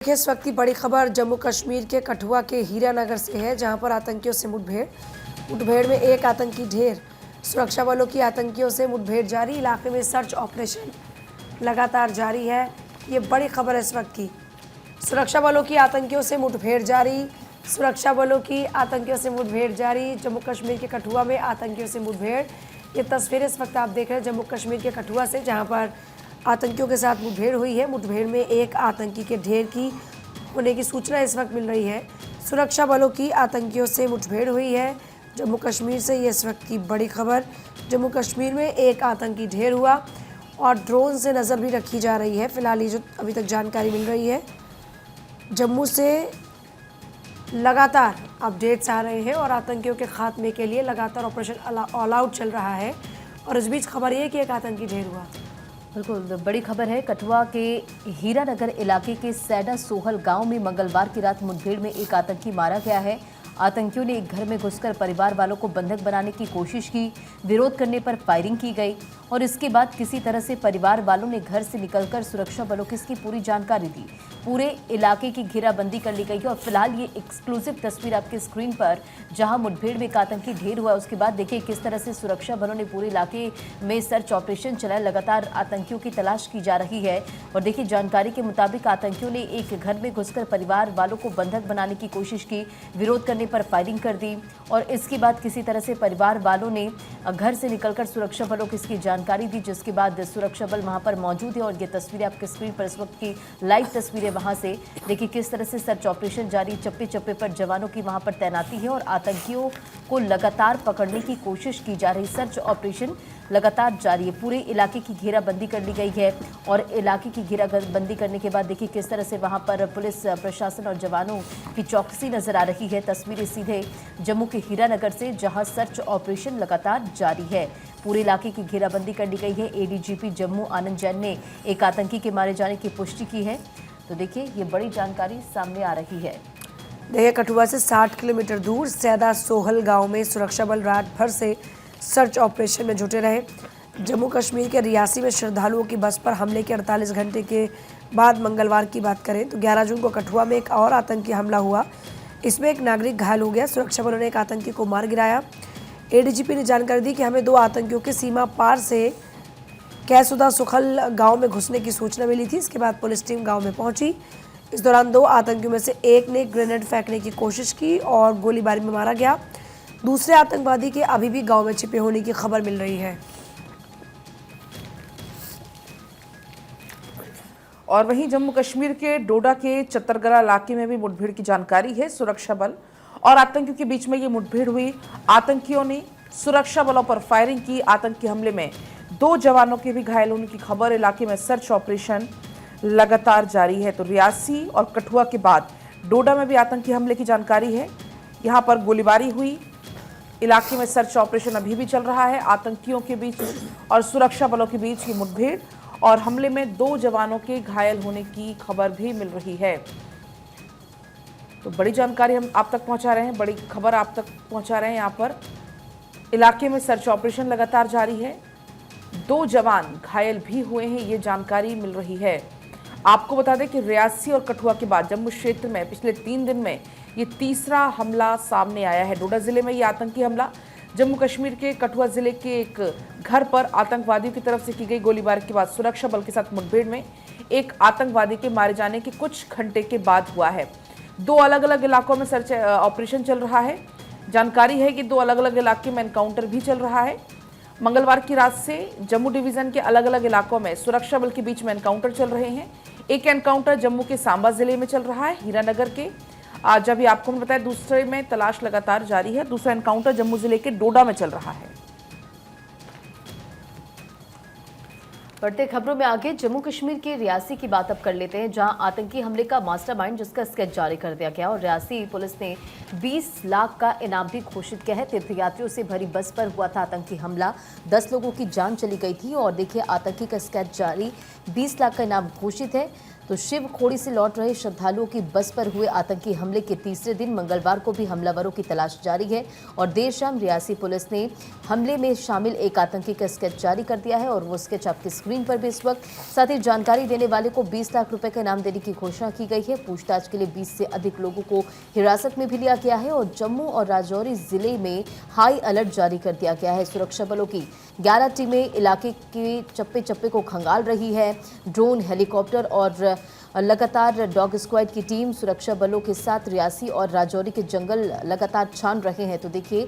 देखिए, इस वक्त की बड़ी खबर जम्मू कश्मीर के कठुआ के हीरानगर से है, जहां पर आतंकियों से मुठभेड़ में एक आतंकी ढेर। सुरक्षा बलों की आतंकियों से मुठभेड़ जारी। इलाके में सर्च ऑपरेशन लगातार जारी है। ये बड़ी खबर है इस वक्त की। सुरक्षा बलों की आतंकियों से मुठभेड़ जारी। सुरक्षा बलों की आतंकियों से मुठभेड़ जारी। जम्मू कश्मीर के कठुआ में आतंकियों से मुठभेड़। ये तस्वीरें इस वक्त आप देख रहे हैं जम्मू कश्मीर के कठुआ से, जहां पर आतंकियों के साथ मुठभेड़ हुई है। मुठभेड़ में एक आतंकी के ढेर की होने की सूचना इस वक्त मिल रही है। सुरक्षा बलों की आतंकियों से मुठभेड़ हुई है। जम्मू कश्मीर से ये इस वक्त की बड़ी खबर। जम्मू कश्मीर में एक आतंकी ढेर हुआ और ड्रोन से नज़र भी रखी जा रही है। फिलहाल ये जो अभी तक जानकारी मिल रही है, जम्मू से लगातार अपडेट्स आ रहे हैं और आतंकियों के खात्मे के लिए लगातार ऑपरेशन ऑल आउट चल रहा है। और इस बीच खबर ये है कि एक आतंकी ढेर हुआ। बिल्कुल बड़ी खबर है। कठुआ के हीरानगर इलाके के सैडा सोहल गांव में मंगलवार की रात मुठभेड़ में एक आतंकी मारा गया है। आतंकियों ने एक घर में घुसकर परिवार वालों को बंधक बनाने की कोशिश की। विरोध करने पर फायरिंग की गई और इसके बाद किसी तरह से परिवार वालों ने घर से निकलकर सुरक्षा बलों को इसकी पूरी जानकारी दी। पूरे इलाके की घेराबंदी कर ली गई है और फिलहाल ये एक्सक्लूसिव तस्वीर आपकी स्क्रीन पर, जहां मुठभेड़ में एक आतंकी ढेर हुआ। उसके बाद देखिए किस तरह से सुरक्षा बलों ने पूरे इलाके में सर्च ऑपरेशन चलाया। लगातार आतंकियों की तलाश की जा रही है और देखिए जानकारी के मुताबिक आतंकियों ने एक घर में घुसकर परिवार वालों को बंधक बनाने की कोशिश की। विरोध करने पर फायरिंग कर दी और इसके बाद किसी तरह से परिवार वालों ने घर से निकलकर सुरक्षा बलों को इसकी जानकारी दी, जिसके बाद सुरक्षा बल वहां पर मौजूद है। और ये तस्वीरें आपके स्क्रीन पर इस वक्त की लाइव तस्वीरें वहां से देखिए किस तरह से सर्च ऑपरेशन जारी। चप्पे चप्पे पर जवानों की वहां पर तैनाती है और आतंकियों को लगातार पकड़ने की कोशिश की जा रही। सर्च ऑपरेशन लगातार जारी है। पूरे इलाके की घेराबंदी कर ली गई है और इलाके की घेराबंदी करने के बाद देखिए किस तरह से वहां पर पुलिस प्रशासन और जवानों की चौकसी नजर आ रही है। तस्वीरें सीधे जम्मू के हीरानगर से, जहां सर्च ऑपरेशन लगातार जारी है। पूरे इलाके की घेराबंदी कर ली गई है। एडीजीपी जम्मू आनंद जैन ने एक आतंकी के मारे जाने की पुष्टि की है। तो देखिए ये बड़ी जानकारी सामने आ रही है। देखिए, कठुआ से 60 किलोमीटर दूर सैदा सोहल गांव में सुरक्षा बल रात भर से सर्च ऑपरेशन में जुटे रहे। जम्मू कश्मीर के रियासी में श्रद्धालुओं की बस पर हमले के 48 घंटे के बाद मंगलवार की बात करें तो 11 जून को कठुआ में एक और आतंकी हमला हुआ। इसमें एक नागरिक घायल हो गया। सुरक्षा बलों ने एक आतंकी को मार गिराया। एडीजीपी ने जानकारी दी कि हमें 2 आतंकियों के सीमा पार से कैसुदा सुखल गांव में घुसने की सूचना मिली थी। इसके बाद पुलिस टीम गांव में पहुंची। इस दौरान 2 आतंकियों में से एक ने ग्रेनेड फेंकने की कोशिश की और गोलीबारी में मारा गया। दूसरे आतंकवादी के अभी भी गांव में छिपे होने की खबर मिल रही है। और वहीं जम्मू कश्मीर के डोडा के चत्तरगला इलाके में भी मुठभेड़ की जानकारी है। सुरक्षा बल और आतंकियों के बीच में ये मुठभेड़ हुई। आतंकियों ने सुरक्षा बलों पर फायरिंग की। आतंकी हमले में 2 जवानों के भी घायल होने की खबर। इलाके में सर्च ऑपरेशन लगातार जारी है। तो रियासी और कठुआ के बाद डोडा में भी आतंकी हमले की जानकारी है। यहाँ पर गोलीबारी हुई। इलाके में सर्च ऑपरेशन अभी भी चल रहा है। आतंकियों के बीच और सुरक्षा बलों के बीच की मुठभेड़ और हमले में 2 जवानों के घायल होने की खबर भी मिल रही है। तो बड़ी जानकारी हम आप तक पहुंचा रहे हैं, बड़ी खबर आप तक पहुंचा रहे हैं। यहाँ पर इलाके में सर्च ऑपरेशन लगातार जारी है। 2 जवान घायल भी हुए हैं, ये जानकारी मिल रही है। आपको बता दें कि रियासी और कठुआ के बाद जम्मू क्षेत्र में पिछले 3 दिन में ये तीसरा हमला सामने आया है। डोडा जिले में ये आतंकी हमला जम्मू कश्मीर के कठुआ जिले के एक घर पर आतंकवादियों की तरफ से की गई गोलीबारी के बाद सुरक्षा बल के साथ मुठभेड़ में एक आतंकवादी के मारे जाने के कुछ घंटे के बाद हुआ है। 2 अलग अलग इलाकों में सर्च ऑपरेशन चल रहा है। जानकारी है कि 2 अलग अलग इलाके में एनकाउंटर भी चल रहा है। मंगलवार की रात से जम्मू डिवीजन के अलग अलग इलाकों में सुरक्षा बल के बीच में एनकाउंटर चल रहे हैं। एक एनकाउंटर जम्मू के सांबा जिले में चल रहा है, हीरानगर के। आज अभी आपको मैं बताया, दूसरे में तलाश लगातार जारी है। दूसरा एनकाउंटर जम्मू जिले के डोडा में चल रहा है। बढ़ते खबरों में आगे जम्मू कश्मीर के रियासी की बात अब कर लेते हैं, जहां आतंकी हमले का मास्टरमाइंड जिसका स्केच जारी कर दिया गया और रियासी पुलिस ने 20 लाख का इनाम भी घोषित किया है। तीर्थयात्रियों से भरी बस पर हुआ था आतंकी हमला, 10 लोगों की जान चली गई थी और देखिए आतंकी का स्केच जारी, 20 लाख का इनाम घोषित है। तो शिव खोड़ी से लौट रहे श्रद्धालुओं की बस पर हुए आतंकी हमले के तीसरे दिन मंगलवार को भी हमलावरों की तलाश जारी है और देर शाम रियासी पुलिस ने हमले में शामिल एक आतंकी का स्केच जारी कर दिया है और वो स्केच आपकी स्क्रीन पर भी इस वक्त। साथ ही जानकारी देने वाले को 20 लाख रुपए का इनाम देने की घोषणा की गई है। पूछताछ के लिए 20 से अधिक लोगों को हिरासत में भी लिया गया है और जम्मू और राजौरी जिले में हाई अलर्ट जारी कर दिया गया है। सुरक्षा बलों की 11 टीमें इलाके के चप्पे चप्पे को खंगाल रही है। ड्रोन, हेलीकॉप्टर और लगातार डॉग स्क्वाड की टीम सुरक्षा बलों के साथ रियासी और राजौरी के जंगल लगातार छान रहे हैं। तो देखिए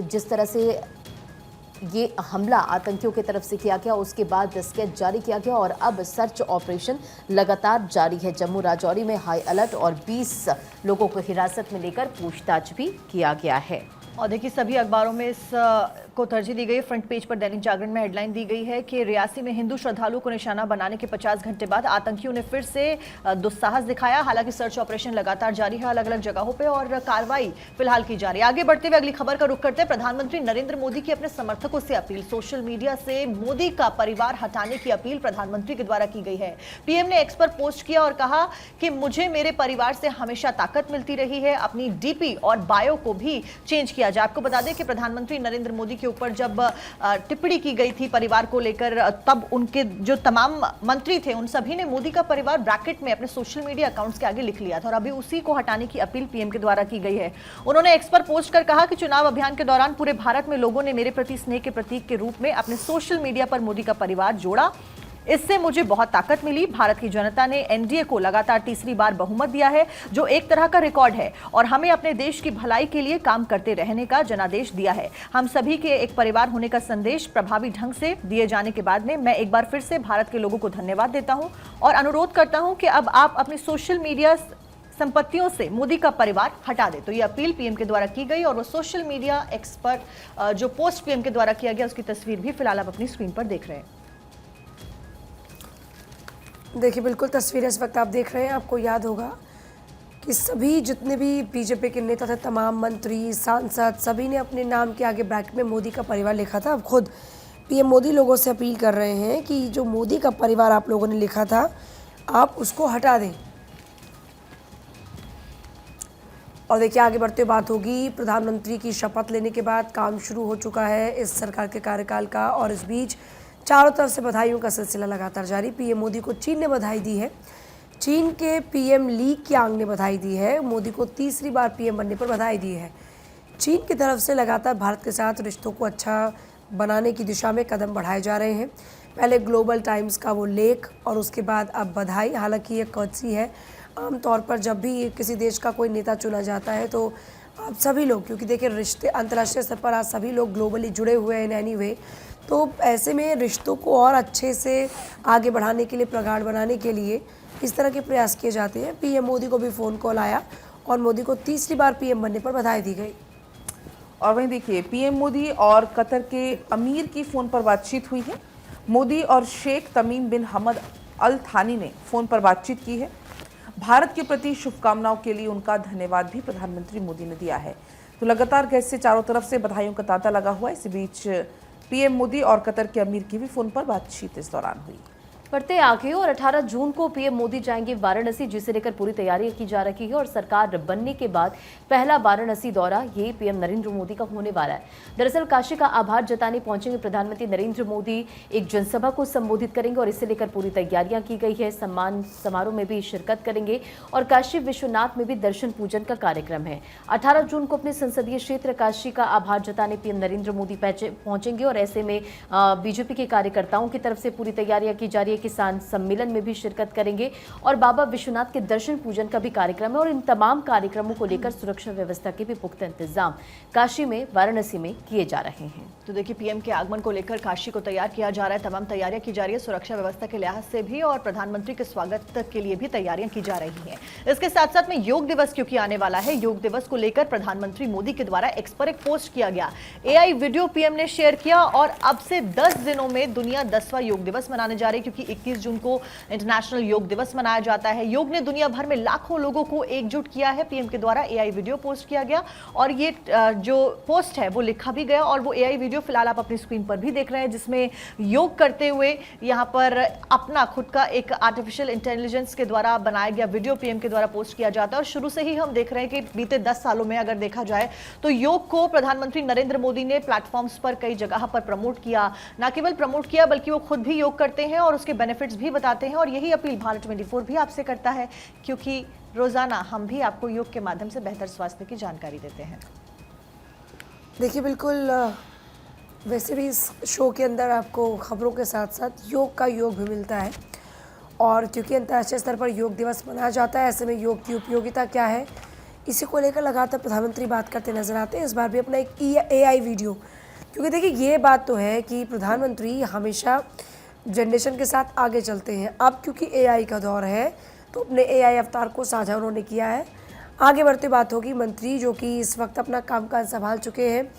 जिस तरह से ये हमला आतंकियों की तरफ से किया गया, उसके बाद स्केच जारी किया गया और अब सर्च ऑपरेशन लगातार जारी है। जम्मू राजौरी में हाई अलर्ट और 20 लोगों को हिरासत में लेकर पूछताछ भी किया गया है। और देखिए सभी अखबारों में इस को तरजीह दी गई। फ्रंट पेज पर दैनिक जागरण में हेडलाइन दी गई है कि रियासी में हिंदू श्रद्धालुओं को निशाना बनाने के 50 घंटे बाद आतंकियों ने फिर से दुस्साहस दिखाया। हालांकि सर्च ऑपरेशन लगातार जारी है अलग अलग जगहों पे और कार्रवाई फिलहाल की जा रही है। आगे बढ़ते हुए अगली खबर का रुख करते हैं। प्रधानमंत्री नरेंद्र मोदी की अपने समर्थकों से अपील। सोशल मीडिया से मोदी का परिवार हटाने की अपील प्रधानमंत्री के द्वारा की गई है। पीएम ने एक्स पर पोस्ट किया और कहा कि मुझे मेरे परिवार से हमेशा ताकत मिलती रही है। अपनी डीपी और बायो को भी चेंज किया जाए। आपको बता दें कि प्रधानमंत्री नरेंद्र मोदी के ऊपर जब टिप्पणी की गई थी परिवार को लेकर, तब उनके जो तमाम मंत्री थे उन सभी ने मोदी का परिवार ब्रैकेट में अपने सोशल मीडिया अकाउंट्स के आगे लिख लिया था और अभी उसी को हटाने की अपील पीएम के द्वारा की गई है। उन्होंने एक्स पर पोस्ट कर कहा कि चुनाव अभियान के दौरान पूरे भारत में लोगों ने मेरे प्रति स्नेह के प्रतीक के रूप में अपने सोशल मीडिया पर मोदी का परिवार जोड़ा। इससे मुझे बहुत ताकत मिली। भारत की जनता ने एनडीए को लगातार तीसरी बार बहुमत दिया है, जो एक तरह का रिकॉर्ड है और हमें अपने देश की भलाई के लिए काम करते रहने का जनादेश दिया है। हम सभी के एक परिवार होने का संदेश प्रभावी ढंग से दिए जाने के बाद में मैं एक बार फिर से भारत के लोगों को धन्यवाद देता हूं और अनुरोध करता हूं कि अब आप अपनी सोशल मीडिया संपत्तियों से मोदी का परिवार हटा दे। तो ये अपील पीएम के द्वारा की गई और वो सोशल मीडिया एक्स पर जो पोस्ट पीएम के द्वारा किया गया उसकी तस्वीर भी फिलहाल आप अपनी स्क्रीन पर देख रहे हैं। देखिए बिल्कुल तस्वीरें इस वक्त आप देख रहे हैं। आपको याद होगा कि सभी जितने भी बीजेपी के नेता थे, तमाम मंत्री, सांसद, सभी ने अपने नाम के आगे ब्रैकेट में मोदी का परिवार लिखा था। अब खुद पीएम मोदी लोगों से अपील कर रहे हैं कि जो मोदी का परिवार आप लोगों ने लिखा था आप उसको हटा दें। और देखिए आगे बढ़ते हुए बात होगी। प्रधानमंत्री की शपथ लेने के बाद काम शुरू हो चुका है इस सरकार के कार्यकाल का और इस बीच चारों तरफ से बधाइयों का सिलसिला लगातार जारी। पीएम मोदी को चीन ने बधाई दी है। चीन के पीएम ली क्यांग ने बधाई दी है। मोदी को तीसरी बार पीएम बनने पर बधाई दी है। चीन की तरफ से लगातार भारत के साथ रिश्तों को अच्छा बनाने की दिशा में कदम बढ़ाए जा रहे हैं। पहले ग्लोबल टाइम्स का वो लेख और उसके बाद अब बधाई। हालांकि ये कर्टसी है। आमतौर पर जब भी किसी देश का कोई नेता चुना जाता है तो आप सभी लोग, क्योंकि देखिए रिश्ते अंतर्राष्ट्रीय स्तर पर आज सभी लोग ग्लोबली जुड़े हुए हैं इन एनी वे, तो ऐसे में रिश्तों को और अच्छे से आगे बढ़ाने के लिए, प्रगाढ़ बनाने के लिए इस तरह के प्रयास किए जाते हैं। पीएम मोदी को भी फ़ोन कॉल आया और मोदी को तीसरी बार पीएम बनने पर बधाई दी गई। और वहीं देखिए पीएम मोदी और कतर के अमीर की फ़ोन पर बातचीत हुई है। मोदी और शेख तमीम बिन हमद अल थानी ने फ़ोन पर बातचीत की है। भारत के प्रति शुभकामनाओं के लिए उनका धन्यवाद भी प्रधानमंत्री मोदी ने दिया है। तो लगातार कैसे चारों तरफ से बधाइयों का तांता लगा हुआ है। इसी बीच पीएम मोदी और कतर के अमीर की भी फ़ोन पर बातचीत इस दौरान हुई। बढ़ते आगे और 18 जून को पीएम मोदी जाएंगे वाराणसी, जिसे लेकर पूरी तैयारियां की जा रही है और सरकार बनने के बाद पहला वाराणसी दौरा ये पीएम नरेंद्र मोदी का होने वाला है। दरअसल काशी का आभार जताने पहुंचेंगे प्रधानमंत्री नरेंद्र मोदी। एक जनसभा को संबोधित करेंगे और इसे लेकर पूरी तैयारियां की गई है। सम्मान समारोह में भी शिरकत करेंगे और काशी विश्वनाथ में भी दर्शन पूजन का कार्यक्रम है। 18 जून को अपने संसदीय क्षेत्र काशी का आभार जताने पीएम नरेंद्र मोदी पहुंचेंगे और ऐसे में बीजेपी के कार्यकर्ताओं की तरफ से पूरी तैयारियां की जा रही है। किसान सम्मेलन में भी शिरकत करेंगे और बाबा विश्वनाथ के दर्शन पूजन का भी कार्यक्रम है और इन तमाम कार्यक्रमों को लेकर सुरक्षा व्यवस्था के भी पुख्ता इंतजाम काशी में, वाराणसी में किए जा रहे हैं। तो देखिए पीएम के आगमन को लेकर काशी को तैयार किया जा रहा है। तमाम तैयारियां की जा रही है सुरक्षा व्यवस्था के लिहाज से भी और प्रधानमंत्री के स्वागत के लिए भी तैयारियां की जा रही हैं। इसके साथ साथ में योग दिवस क्योंकि आने वाला है, योग दिवस को लेकर प्रधानमंत्री मोदी के द्वारा एक्स पर एक पोस्ट किया गया। एआई वीडियो पीएम ने शेयर किया और अब से 10 दिनों में दुनिया 10वां योग दिवस मनाने जा रही है, क्योंकि 21 जून को इंटरनेशनल योग दिवस मनाया जाता है। योग ने दुनिया भर में लाखों लोगों को एकजुट किया है। पीएम के द्वारा एआई वीडियो पोस्ट किया गया और ये जो पोस्ट है वो लिखा भी गया और वो एआई वीडियो फिलहाल आप अपनी स्क्रीन पर भी देख रहे हैं, जिसमें योग करते हुए यहाँ पर अपना खुद का एक आर्टिफिशियल इंटेलिजेंस के द्वारा बनाया गया वीडियो पीएम के द्वारा पोस्ट किया जाता है। और शुरू से ही हम देख रहे हैं कि बीते 10 सालों में अगर देखा जाए तो योग को प्रधानमंत्री नरेंद्र मोदी ने प्लेटफॉर्म्स पर कई जगह पर प्रमोट किया। न केवल प्रमोट किया बल्कि वो खुद भी योग करते हैं और उसके बेनिफिट्स भी बताते हैं। और यही अपील भारत 24 भी आपसे करता है, क्योंकि रोजाना हम भी आपको योग के माध्यम से बेहतर स्वास्थ्य की जानकारी देते हैं। देखिए, बिल्कुल वैसे भी इस शो के अंदर आपको खबरों के साथ साथ योग का योग भी मिलता है। और क्योंकि अंतर्राष्ट्रीय स्तर पर योग दिवस मनाया जाता है, ऐसे में योग की उपयोगिता क्या है, इसी को लेकर लगातार प्रधानमंत्री बात करते नजर आते हैं। इस बार भी अपना एक एआई वीडियो, क्योंकि देखिए ये बात तो है कि प्रधानमंत्री हमेशा जनरेशन के साथ आगे चलते हैं। अब क्योंकि एआई का दौर है तो अपने एआई अवतार को साझा उन्होंने किया है। आगे बढ़ते बात होगी मंत्री जो कि इस वक्त अपना कामकाज संभाल चुके हैं।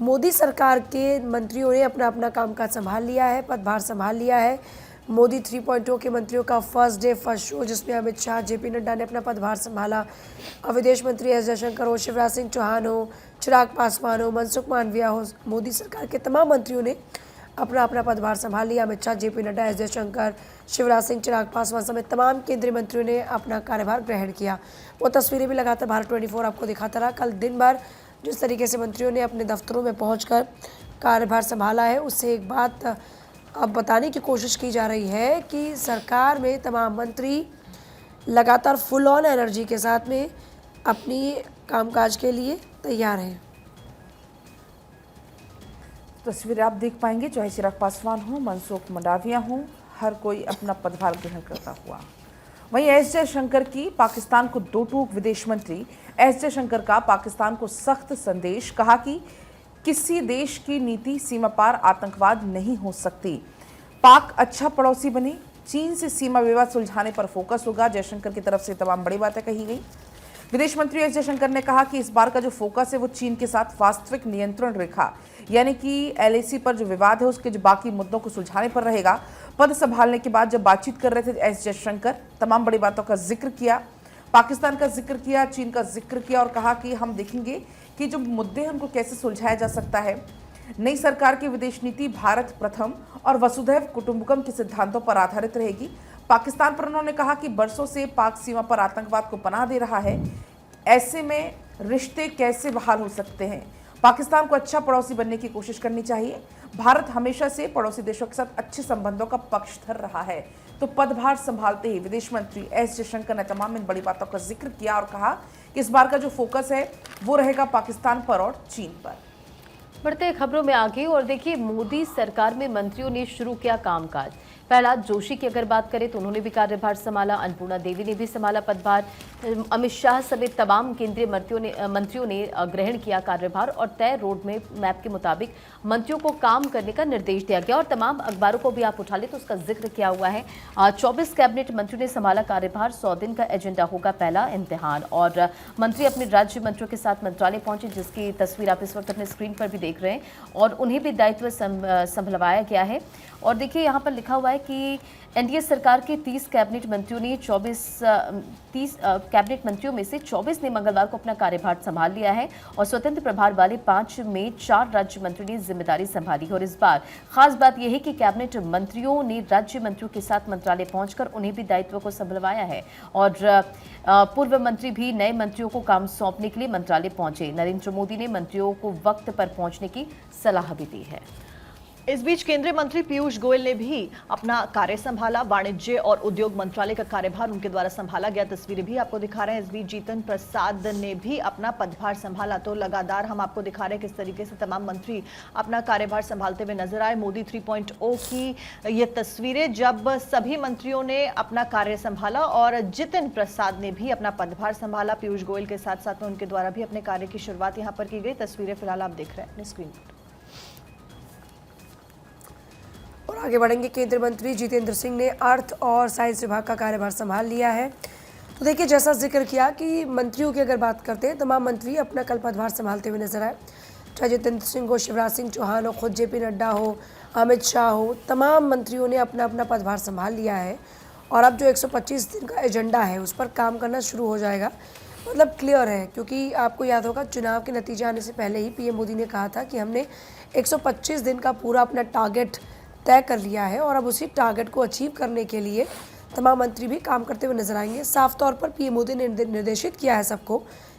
मोदी सरकार के मंत्रियों ने अपना अपना कामकाज संभाल लिया है, पदभार संभाल लिया है। मोदी 3.0 के मंत्रियों का फर्स्ट डे फर्स्ट शो, जिसमें अमित शाह, जेपी नड्डा ने अपना पदभार संभाला। विदेश मंत्री एस जयशंकर हो, शिवराज सिंह चौहान हो, चिराग पासवान हो, मनसुख मांडविया हो, मोदी सरकार के तमाम मंत्रियों ने अपना अपना पदभार संभाल लिया। अमित शाह, जेपी नड्डा, एस जयशंकर, शिवराज सिंह, चिराग पासवान समेत तमाम केंद्रीय मंत्रियों ने अपना कार्यभार ग्रहण किया। वो तस्वीरें भी लगातार भारत 24 आपको दिखाता रहा। कल दिन भर जिस तरीके से मंत्रियों ने अपने दफ्तरों में पहुंचकर कार्यभार संभाला है, उससे एक बात अब बताने की कोशिश की जा रही है कि सरकार में तमाम मंत्री लगातार फुल ऑन एनर्जी के साथ में अपनी कामकाज के लिए तैयार हैं। तस्वीरें आप देख पाएंगे, चाहे चिराग पासवान हो, मनसुख मंडाविया हो, हर कोई अपना पदभार ग्रहण करता हुआ। वहीं एस जयशंकर की पाकिस्तान को दो टूक, विदेश मंत्री एस जयशंकर का पाकिस्तान को सख्त संदेश, कहा कि किसी देश की नीति सीमा पार आतंकवाद नहीं हो सकती। पाक अच्छा पड़ोसी बने, चीन से सीमा विवाद सुलझाने पर फोकस होगा। जयशंकर की तरफ से तमाम बड़ी बातें कही गई। विदेश मंत्री एस जयशंकर ने कहा कि इस बार का जो फोकस है वो चीन के साथ वास्तविक नियंत्रण रेखा यानी कि एलएसी पर जो विवाद है उसके जो बाकी मुद्दों को सुलझाने पर रहेगा। पद संभालने के बाद जब बातचीत कर रहे थे एस जयशंकर, तमाम बड़ी बातों का जिक्र किया, पाकिस्तान का जिक्र किया, चीन का जिक्र किया और कहा कि हम देखेंगे कि जो मुद्दे हैं उनको कैसे सुलझाया जा सकता है। नई सरकार की विदेश नीति भारत प्रथम और वसुधैव कुटुंबकम के सिद्धांतों पर आधारित रहेगी। पाकिस्तान पर उन्होंने कहा कि बरसों से पाक सीमा पर आतंकवाद को पनाह दे रहा है, ऐसे में रिश्ते कैसे बहाल हो सकते हैं। पाकिस्तान को अच्छा पड़ोसी बनने की कोशिश करनी चाहिए। भारत हमेशा से पड़ोसी देशों के साथ अच्छे संबंधों का पक्षधर रहा है। तो पदभार संभालते ही विदेश मंत्री एस जयशंकर ने तमाम इन बड़ी बातों का जिक्र किया और कहा कि इस बार का जो फोकस है वो रहेगा पाकिस्तान पर और चीन पर। बढ़ते खबरों में आगे और देखिए, मोदी सरकार में मंत्रियों ने शुरू किया कामकाज। प्रहलाद जोशी की अगर बात करें तो उन्होंने भी कार्यभार संभाला, अन्नपूर्णा देवी ने भी संभाला पदभार, अमित शाह समेत तमाम केंद्रीय मंत्रियों ने ग्रहण किया कार्यभार और तय रोड मैप के मुताबिक मंत्रियों को काम करने का निर्देश दिया गया। और तमाम अखबारों को भी आप उठा ले तो उसका जिक्र किया हुआ है। 24 कैबिनेट मंत्रियों ने संभाला कार्यभार। 100 दिन का एजेंडा होगा पहला इम्तिहान। और मंत्री अपने राज्य मंत्रियों के साथ मंत्रालय पहुंचे, जिसकी तस्वीर आप इस वक्त अपने स्क्रीन पर भी देख रहे हैं और उन्हें भी दायित्व संभलवाया गया है। और देखिए, यहाँ पर लिखा हुआ है कि एनडीए सरकार के 30 कैबिनेट मंत्रियों ने 30 कैबिनेट मंत्रियों में से 24 ने मंगलवार को अपना कार्यभार संभाल लिया है और स्वतंत्र प्रभार वाले 5 में 4 राज्य मंत्रियों ने जिम्मेदारी संभाली। और इस बार खास बात यह है कि कैबिनेट मंत्रियों ने राज्य मंत्रियों के साथ मंत्रालय पहुंचकर उन्हें भी दायित्व को संभलवाया है और पूर्व मंत्री भी नए मंत्रियों को काम सौंपने के लिए मंत्रालय पहुंचे। नरेंद्र मोदी ने मंत्रियों को वक्त पर पहुंचने की सलाह भी दी है। इस बीच केंद्रीय मंत्री पीयूष गोयल ने भी अपना कार्य संभाला। वाणिज्य और उद्योग मंत्रालय का कार्यभार उनके द्वारा संभाला गया, तस्वीरें भी आपको दिखा रहे हैं। इस बीच जितिन प्रसाद ने भी अपना पदभार संभाला। तो लगातार हम आपको दिखा रहे हैं किस तरीके से तमाम मंत्री अपना कार्यभार संभालते हुए नजर आए। मोदी 3.0 की ये तस्वीरें जब सभी मंत्रियों ने अपना कार्य संभाला और जितिन प्रसाद ने भी अपना पदभार संभाला। पीयूष गोयल के साथ साथ में उनके द्वारा भी अपने कार्य की शुरुआत यहाँ पर की गई। तस्वीरें फिलहाल आप देख रहे हैं अपनी स्क्रीन पर। और आगे बढ़ेंगे, केंद्रीय मंत्री जितेंद्र सिंह ने अर्थ और साइंस विभाग का कार्यभार संभाल लिया है। तो देखिए, जैसा जिक्र किया कि मंत्रियों की अगर बात करते हैं, तमाम मंत्री अपना कल पदभार संभालते हुए नजर आए। चाहे जितेंद्र सिंह हो, शिवराज सिंह चौहान हो, खुद जेपी नड्डा हो, अमित शाह हो, तमाम मंत्रियों ने अपना अपना पदभार संभाल लिया है और अब जो 125 दिन का एजेंडा है उस पर काम करना शुरू हो जाएगा। मतलब क्लियर है, क्योंकि आपको याद होगा चुनाव के नतीजे आने से पहले ही पीएम मोदी ने कहा था कि हमने 125 दिन का पूरा अपना टारगेट तय कर लिया है और अब उसी टारगेट को अचीव करने के लिए तमाम मंत्री भी काम करते हुए नजर आएंगे। साफ तौर पर पीएम मोदी ने निर्देशित किया है सबको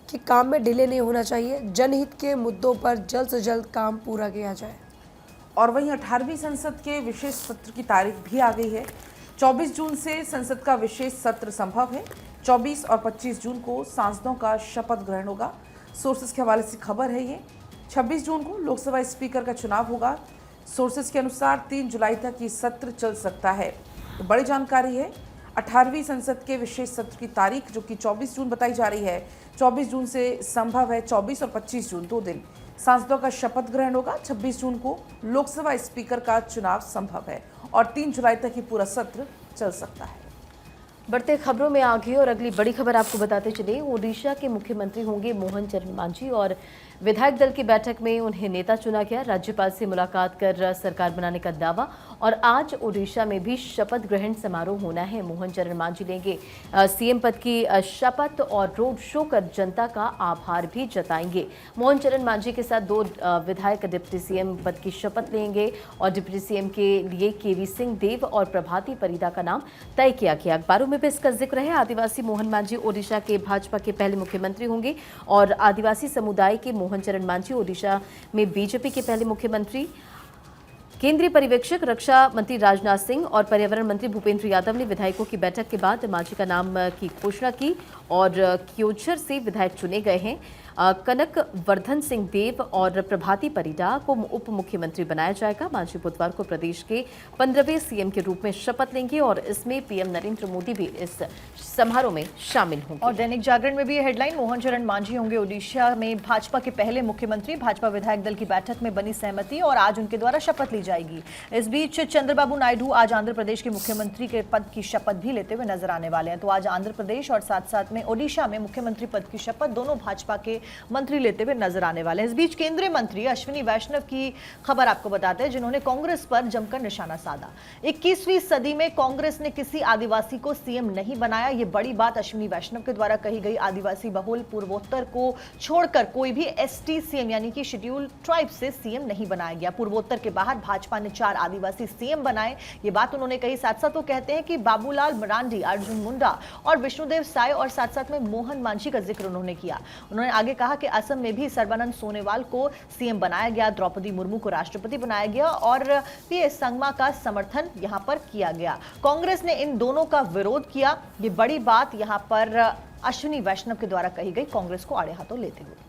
कि काम में डिले नहीं होना चाहिए, जनहित के मुद्दों पर जल्द से जल्द काम पूरा किया जाए। और वहीं 18वीं संसद के विशेष सत्र की तारीख भी आ गई है। 24 जून से संसद का विशेष सत्र संभव है। 24 और 25 जून को सांसदों का शपथ ग्रहण होगा। सोर्सेज के हवाले से खबर है ये। 26 जून को लोकसभा स्पीकर का चुनाव होगा। सोर्सेज के अनुसार 3 जुलाई तक ये सत्र चल सकता है। तो बड़ी जानकारी है। 18वीं संसद के विशेष सत्र की तारीख जो कि 24 जून बताई जा रही है, 24 जून से संभव है। 24 और 25 जून 2 दिन सांसदों का शपथ ग्रहण होगा। 26 जून को लोकसभा स्पीकर का चुनाव संभव है और 3 जुलाई तक ये पूरा सत्र चल सकता है। बढ़ते खबरों में आगे और अगली बड़ी खबर आपको बताते चले। ओडिशा के मुख्यमंत्री होंगे मोहन चरण मांझी और विधायक दल की बैठक में उन्हें नेता चुना गया। राज्यपाल से मुलाकात कर सरकार बनाने का दावा और आज ओडिशा में भी शपथ ग्रहण समारोह होना है। मोहन चरण मांझी लेंगे सीएम पद की शपथ और रोड शो कर जनता का आभार भी जताएंगे। मोहन चरण मांझी के साथ 2 विधायक डिप्टी सीएम पद की शपथ लेंगे और डिप्टी सीएम के लिए केवी सिंह देव और प्रभाती परिदा का नाम तय किया गया। अखबारों में भी इसका जिक्र है। आदिवासी मोहन मांझी ओडिशा के भाजपा के पहले मुख्यमंत्री होंगे और आदिवासी समुदाय के मोहन चरण मांझी ओडिशा में बीजेपी के पहले मुख्यमंत्री। केंद्रीय पर्यवेक्षक रक्षा मंत्री राजनाथ सिंह और पर्यावरण मंत्री भूपेंद्र यादव ने विधायकों की बैठक के बाद मांझी का नाम की घोषणा की और क्योंझर से विधायक चुने गए हैं। कनक वर्धन सिंह देव और प्रभाती परिदा को उप मुख्यमंत्री बनाया जाएगा। मांझी बुधवार को प्रदेश के 15वें सीएम के रूप में शपथ लेंगे और इसमें पीएम नरेंद्र मोदी भी इस समारोह में शामिल होंगे। और दैनिक जागरण में भी ये हेडलाइन, मोहन चरण मांझी होंगे ओडिशा में भाजपा के पहले मुख्यमंत्री। भाजपा विधायक दल की बैठक में बनी सहमति और आज उनके द्वारा शपथ ली जाएगी। इस बीच चंद्रबाबू नायडू आज आंध्र प्रदेश के मुख्यमंत्री के पद की शपथ भी लेते हुए नजर आने वाले हैं। तो आज आंध्र प्रदेश और साथ साथ में ओडिशा में मुख्यमंत्री पद की शपथ दोनों भाजपा के मंत्री लेते हुए नजर आने वाले हैं। इस बीच केंद्रीय मंत्री अश्विनी वैष्णव की खबर आपको बताते हैं, जिन्होंने कांग्रेस पर जमकर निशाना साधा। 21वीं सदी में कांग्रेस ने किसी आदिवासी को सीएम नहीं बनाया। ये बड़ी बात अश्विनी वैष्णव के द्वारा कही गई। आदिवासी बहुल पूर्वोत्तर को छोड़कर कोई भी एसटी सीएम यानी कि शेड्यूल ट्राइब से सीएम नहीं बनाया गया। पूर्वोत्तर के बाहर भाजपा ने 4 आदिवासी सीएम बनाए। ये बात उन्होंने कही। साथ साथ वो कहते हैं कि बाबूलाल मरांडी, अर्जुन मुंडा और विष्णुदेव साय और साथ साथ में मोहन मांझी का जिक्र उन्होंने किया। उन्होंने आगे कहा कि असम में भी सर्बानंद सोनोवाल को सीएम बनाया गया, द्रौपदी मुर्मू को राष्ट्रपति बनाया गया और पीएस संगमा का समर्थन यहां पर किया गया। कांग्रेस ने इन दोनों का विरोध किया। ये बड़ी बात यहां पर अश्विनी वैष्णव के द्वारा कही गई, कांग्रेस को आड़े हाथों लेते हुए।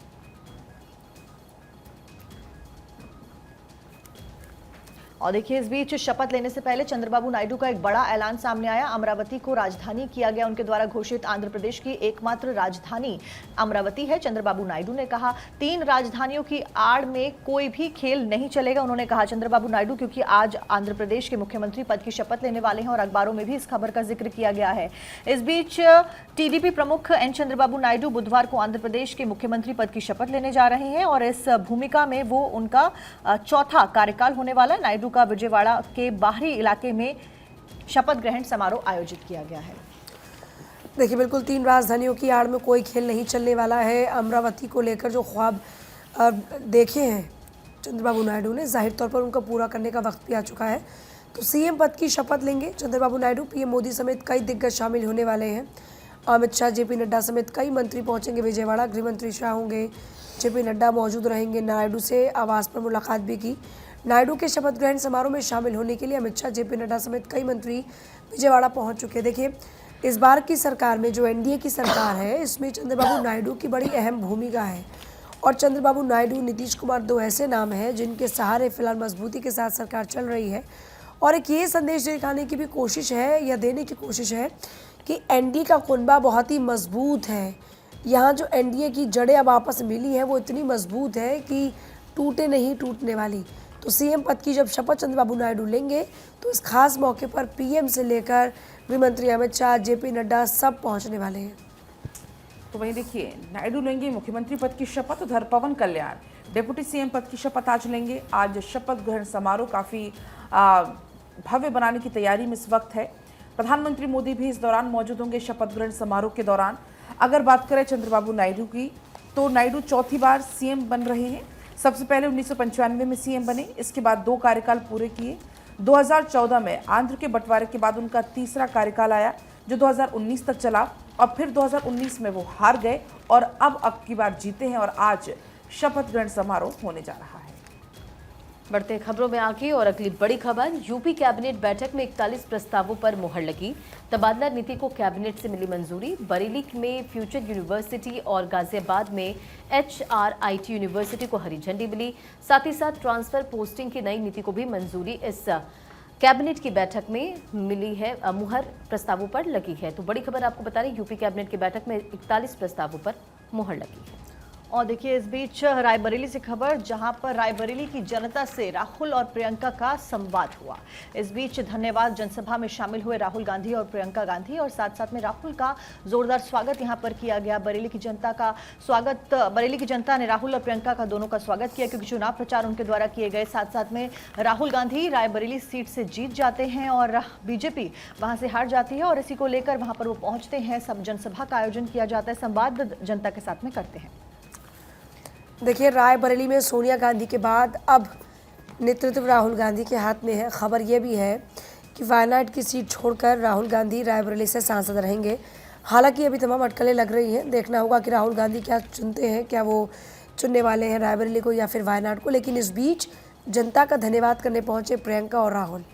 और देखिए, इस बीच शपथ लेने से पहले चंद्रबाबू नायडू का एक बड़ा ऐलान सामने आया। अमरावती को राजधानी किया गया। उनके द्वारा घोषित आंध्र प्रदेश की एकमात्र राजधानी अमरावती है। चंद्रबाबू नायडू ने कहा 3 राजधानियों की आड़ में कोई भी खेल नहीं चलेगा। उन्होंने कहा चंद्रबाबू नायडू, क्योंकि आज आंध्र प्रदेश के मुख्यमंत्री पद की शपथ लेने वाले हैं और अखबारों में भी इस खबर का जिक्र किया गया है। इस बीच टीडीपी प्रमुख एन चंद्रबाबू नायडू बुधवार को आंध्र प्रदेश के मुख्यमंत्री पद की शपथ लेने जा रहे हैं और इस भूमिका में वो उनका 4था कार्यकाल होने वाला है। नायडू का विजयवाड़ा के बाहरी इलाके में शपथ ग्रहण समारोह आयोजित किया गया है। देखिए, बिल्कुल 3 राजधानियों की आड़ में कोई खेल नहीं चलने वाला है। अमरावती को लेकर जो ख्वाब देखे हैं चंद्रबाबू नायडू ने, जाहिर तौर पर उनका पूरा करने का वक्त भी आ चुका है। तो सीएम पद की शपथ लेंगे चंद्रबाबू नायडू। पीएम मोदी समेत कई दिग्गज शामिल होने वाले हैं। अमित शाह, जेपी नड्डा समेत कई मंत्री पहुंचेंगे विजयवाड़ा। गृह मंत्री शाह होंगे, जेपी नड्डा मौजूद रहेंगे। नायडू से आवास पर मुलाकात भी की। नायडू के शपथ ग्रहण समारोह में शामिल होने के लिए अमित शाह, जेपी नड्डा समेत कई मंत्री विजयवाड़ा पहुंच चुके हैं। देखिए, इस बार की सरकार में जो एनडीए की सरकार है, इसमें चंद्रबाबू नायडू की बड़ी अहम भूमिका है और चंद्रबाबू नायडू, नीतीश कुमार 2 ऐसे नाम हैं जिनके सहारे फिलहाल मजबूती के साथ सरकार चल रही है। और एक ये संदेश दिखाने की भी कोशिश है या देने की कोशिश है कि एनडीए का कुनबा बहुत ही मजबूत है। यहाँ जो एनडीए की जड़ें अब आपस मिली हैं वो इतनी मजबूत है कि टूटे नहीं टूटने वाली। तो सीएम पद की जब शपथ चंद्रबाबू नायडू लेंगे तो इस खास मौके पर पीएम से लेकर गृह मंत्री अमित शाह, जेपी नड्डा सब पहुंचने वाले हैं। तो वहीं देखिए, नायडू लेंगे मुख्यमंत्री पद की शपथ। उधर पवन कल्याण डिप्टी सीएम पद की शपथ आज लेंगे। आज शपथ ग्रहण समारोह काफ़ी भव्य बनाने की तैयारी में इस वक्त है। प्रधानमंत्री मोदी भी इस दौरान मौजूद होंगे शपथ ग्रहण समारोह के दौरान। अगर बात करें चंद्रबाबू नायडू की, तो नायडू चौथी बार सीएम बन रहे हैं। सबसे पहले 1995 में सीएम बने, इसके बाद 2 कार्यकाल पूरे किए। 2014 में आंध्र के बंटवारे के बाद उनका तीसरा कार्यकाल आया, जो 2019 तक चला, और फिर 2019 में वो हार गए और अब की बार जीते हैं और आज शपथ ग्रहण समारोह होने जा रहा है। बढ़ते खबरों में आगे और अगली बड़ी खबर, यूपी कैबिनेट बैठक में 41 प्रस्तावों पर मुहर लगी। तबादला नीति को कैबिनेट से मिली मंजूरी। बरेली में फ्यूचर यूनिवर्सिटी और गाजियाबाद में HRIT यूनिवर्सिटी को हरी झंडी मिली। साथ ही साथ ट्रांसफर पोस्टिंग की नई नीति को भी मंजूरी इस कैबिनेट की बैठक में मिली है, मुहर प्रस्तावों पर लगी है। तो बड़ी खबर आपको बता रही, यूपी कैबिनेट की बैठक में 41 प्रस्तावों पर मुहर लगी है। और देखिए इस बीच रायबरेली से खबर, जहां पर रायबरेली की जनता से राहुल और प्रियंका का संवाद हुआ। इस बीच धन्यवाद जनसभा में शामिल हुए राहुल गांधी और प्रियंका गांधी, और साथ साथ में राहुल का जोरदार स्वागत यहां पर किया गया। बरेली की जनता ने राहुल और प्रियंका का दोनों का स्वागत किया, क्योंकि चुनाव प्रचार उनके द्वारा किए गए। साथ साथ में राहुल गांधी रायबरेली सीट से जीत जाते हैं और बीजेपी वहां से हार जाती है, और इसी को लेकर वहां पर वो पहुंचते हैं। सब जनसभा का आयोजन किया जाता है, संवाद जनता के साथ में करते हैं। देखिए, रायबरेली में सोनिया गांधी के बाद अब नेतृत्व राहुल गांधी के हाथ में है। खबर ये भी है कि वायनाड की सीट छोड़कर राहुल गांधी रायबरेली से सांसद रहेंगे। हालांकि अभी तमाम अटकलें लग रही हैं, देखना होगा कि राहुल गांधी क्या चुनते हैं, क्या वो चुनने वाले हैं रायबरेली को या फिर वायनाड को। लेकिन इस बीच जनता का धन्यवाद करने पहुंचे प्रियंका और राहुल।